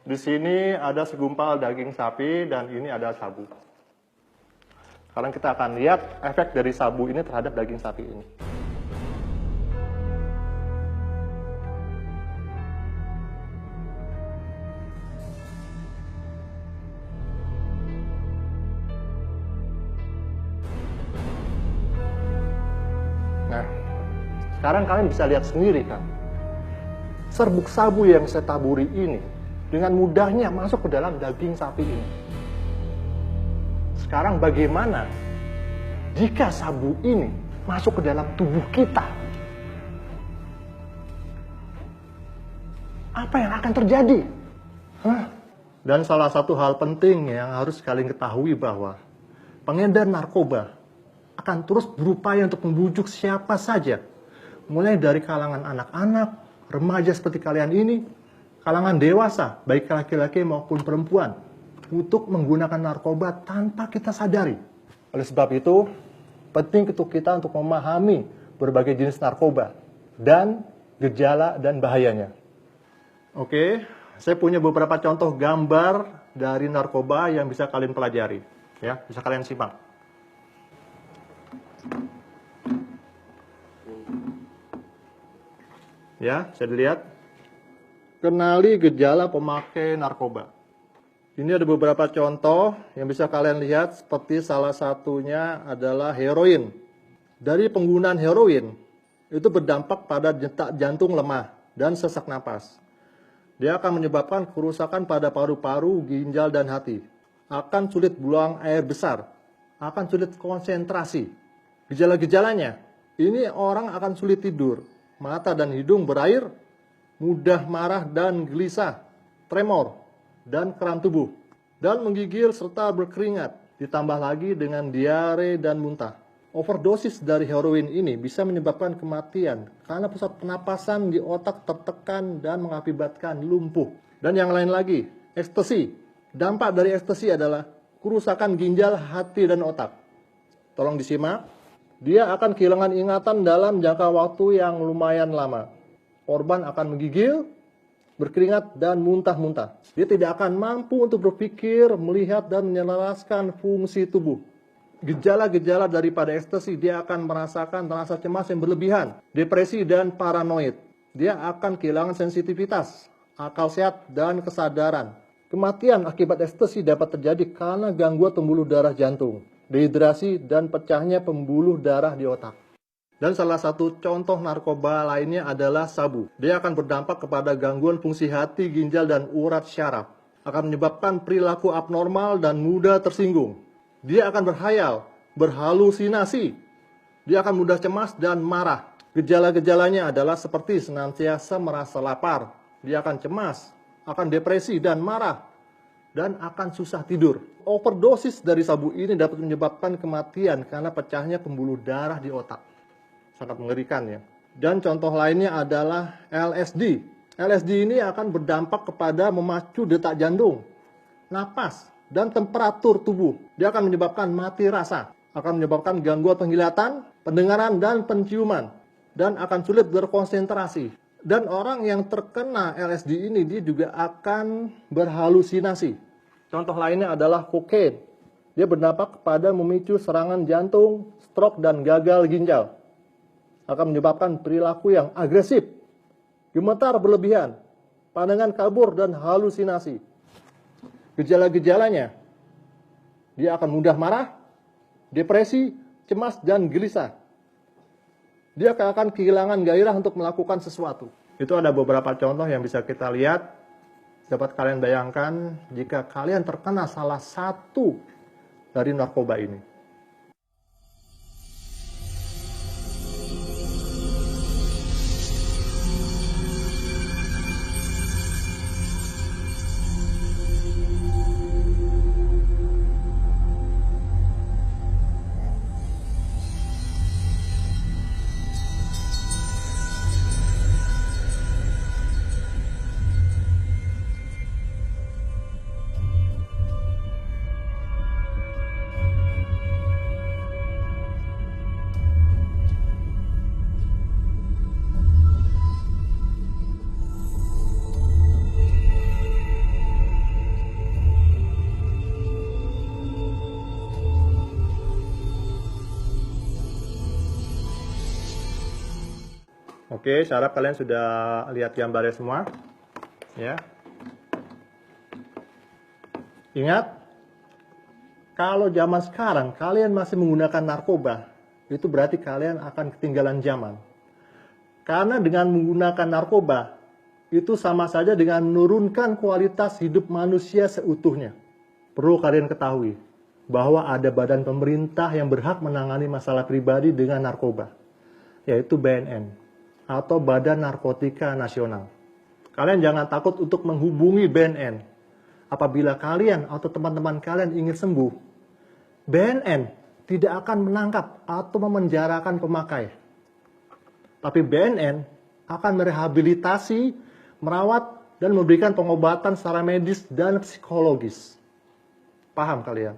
Di sini ada segumpal daging sapi dan ini ada sabu. Sekarang kita akan lihat efek dari sabu ini terhadap daging sapi ini. Nah, sekarang kalian bisa lihat sendiri kan, serbuk sabu yang saya taburi ini dengan mudahnya masuk ke dalam daging sapi ini. Sekarang bagaimana jika sabu ini masuk ke dalam tubuh kita? Apa yang akan terjadi? Dan salah satu hal penting yang harus kalian ketahui bahwa pengedar narkoba akan terus berupaya untuk membujuk siapa saja, mulai dari kalangan anak-anak, remaja seperti kalian ini, kalangan dewasa, baik laki-laki maupun perempuan, untuk menggunakan narkoba tanpa kita sadari. Oleh sebab itu, penting untuk kita untuk memahami berbagai jenis narkoba dan gejala dan bahayanya. Oke, saya punya beberapa contoh gambar dari narkoba yang bisa kalian pelajari. Ya, bisa kalian simak. Ya, saya dilihat. Kenali gejala pemakai narkoba. Ini ada beberapa contoh yang bisa kalian lihat, seperti salah satunya adalah heroin. Dari penggunaan heroin, itu berdampak pada detak jantung lemah dan sesak napas. Dia akan menyebabkan kerusakan pada paru-paru, ginjal, dan hati. Akan sulit buang air besar, akan sulit konsentrasi. Gejala-gejalanya, ini orang akan sulit tidur, mata dan hidung berair, mudah marah dan gelisah, tremor, dan kram tubuh, dan menggigil serta berkeringat, ditambah lagi dengan diare dan muntah. Overdosis dari heroin ini bisa menyebabkan kematian karena pusat penapasan di otak tertekan dan mengakibatkan lumpuh. Dan yang lain lagi, ekstasi. Dampak dari ekstasi adalah kerusakan ginjal, hati, dan otak. Tolong disimak. Dia akan kehilangan ingatan dalam jangka waktu yang lumayan lama. Korban akan menggigil, berkeringat, dan muntah-muntah. Dia tidak akan mampu untuk berpikir, melihat, dan menyelaraskan fungsi tubuh. Gejala-gejala daripada ekstasi, dia akan merasakan rasa cemas yang berlebihan, depresi, dan paranoid. Dia akan kehilangan sensitivitas, akal sehat, dan kesadaran. Kematian akibat ekstasi dapat terjadi karena gangguan pembuluh darah jantung, dehidrasi, dan pecahnya pembuluh darah di otak. Dan salah satu contoh narkoba lainnya adalah sabu. Dia akan berdampak kepada gangguan fungsi hati, ginjal, dan urat syaraf. Akan menyebabkan perilaku abnormal dan mudah tersinggung. Dia akan berhayal, berhalusinasi. Dia akan mudah cemas dan marah. Gejala-gejalanya adalah seperti senantiasa merasa lapar. Dia akan cemas, akan depresi dan marah, dan akan susah tidur. Overdosis dari sabu ini dapat menyebabkan kematian karena pecahnya pembuluh darah di otak. Sangat mengerikan ya. Dan contoh lainnya adalah LSD. LSD ini akan berdampak kepada memacu detak jantung, napas, dan temperatur tubuh. Dia akan menyebabkan mati rasa, akan menyebabkan gangguan penglihatan, pendengaran, dan penciuman, dan akan sulit berkonsentrasi. Dan orang yang terkena LSD ini dia juga akan berhalusinasi. Contoh lainnya adalah kokain. Dia berdampak kepada memicu serangan jantung, stroke, dan gagal ginjal. Akan menyebabkan perilaku yang agresif, gemetar berlebihan, pandangan kabur, dan halusinasi. Gejala-gejalanya, dia akan mudah marah, depresi, cemas, dan gelisah. Dia akan kehilangan gairah untuk melakukan sesuatu. Itu ada beberapa contoh yang bisa kita lihat. Dapat kalian bayangkan jika kalian terkena salah satu dari narkoba ini. Oke, saya harap kalian sudah lihat gambarnya semua. Ya. Ingat, kalau zaman sekarang kalian masih menggunakan narkoba, itu berarti kalian akan ketinggalan zaman. Karena dengan menggunakan narkoba, itu sama saja dengan menurunkan kualitas hidup manusia seutuhnya. Perlu kalian ketahui bahwa ada badan pemerintah yang berhak menangani masalah pribadi dengan narkoba, yaitu BNN, atau Badan Narkotika Nasional. Kalian jangan takut untuk menghubungi BNN. Apabila kalian atau teman-teman kalian ingin sembuh, BNN tidak akan menangkap atau memenjarakan pemakai. Tapi BNN akan merehabilitasi, merawat, dan memberikan pengobatan secara medis dan psikologis. Paham kalian?